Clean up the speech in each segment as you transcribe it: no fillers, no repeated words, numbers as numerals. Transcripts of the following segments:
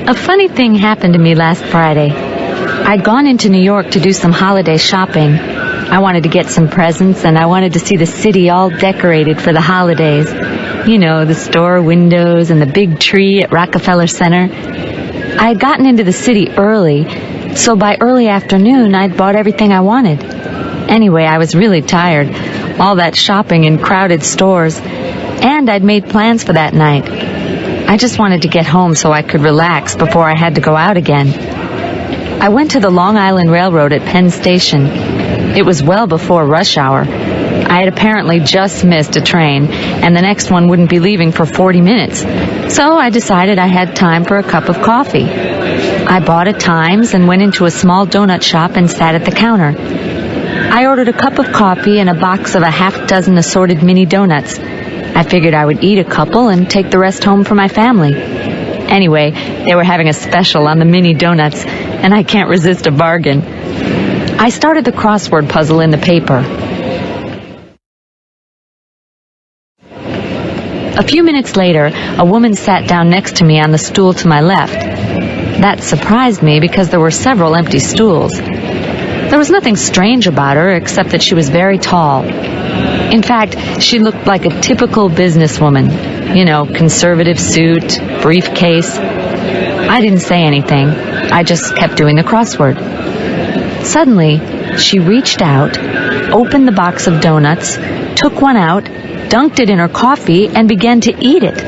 A funny thing happened to me last Friday. I'd gone into New York to do some holiday shopping. I wanted to get some presents, and I wanted to see the city all decorated for the holidays. You know, the store windows and the big tree at Rockefeller Center. I had gotten into the city early, so by early afternoon I'd bought everything I wanted. Anyway, I was really tired. All that shopping in crowded stores. And I'd made plans for that night. I just wanted to get home so I could relax before I had to go out again. I went to the Long Island Railroad at Penn Station. It was well before rush hour. I had apparently just missed a train, and the next one wouldn't be leaving for 40 minutes. So I decided I had time for a cup of coffee. I bought a Times and went into a small donut shop and sat at the counter. I ordered a cup of coffee and a box of a half-dozen assorted mini donuts. I figured I would eat a couple and take the rest home for my family. Anyway, they were having a special on the mini donuts, and I can't resist a bargain. I started the crossword puzzle in the paper. A few minutes later, a woman sat down next to me on the stool to my left. That surprised me because there were several empty stools. There was nothing strange about her except that she was very tall. In fact, she looked like a typical businesswoman. You know, conservative suit, briefcase. I didn't say anything. I just kept doing the crossword. Suddenly, she reached out, opened the box of donuts, took one out, dunked it in her coffee, and began to eat it.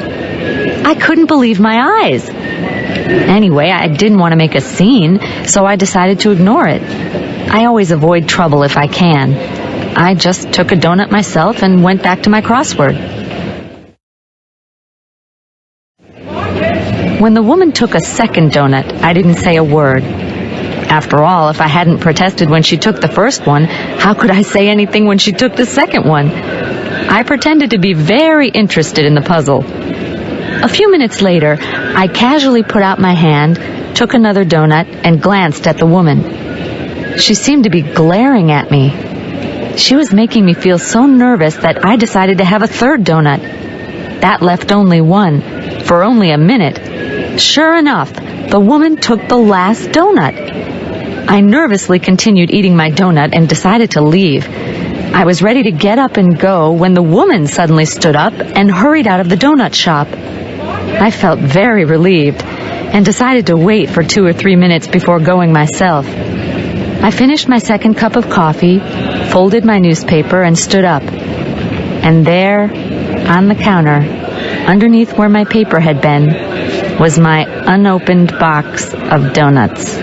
I couldn't believe my eyes. Anyway, I didn't want to make a scene, so I decided to ignore it. I always avoid trouble if I can. I just took a donut myself and went back to my crossword. When the woman took a second donut, I didn't say a word. After all, if I hadn't protested when she took the first one, how could I say anything when she took the second one? I pretended to be very interested in the puzzle. A few minutes later, I casually put out my hand, took another donut, and glanced at the woman. She seemed to be glaring at me. She was making me feel so nervous that I decided to have a third donut. That left only one, for only a minute. Sure enough, the woman took the last donut. I nervously continued eating my donut and decided to leave. I was ready to get up and go when the woman suddenly stood up and hurried out of the donut shop. I felt very relieved and decided to wait for 2 or 3 minutes before going myself. I finished my second cup of coffee, folded my newspaper, and stood up. And there, on the counter, underneath where my paper had been, was my unopened box of donuts.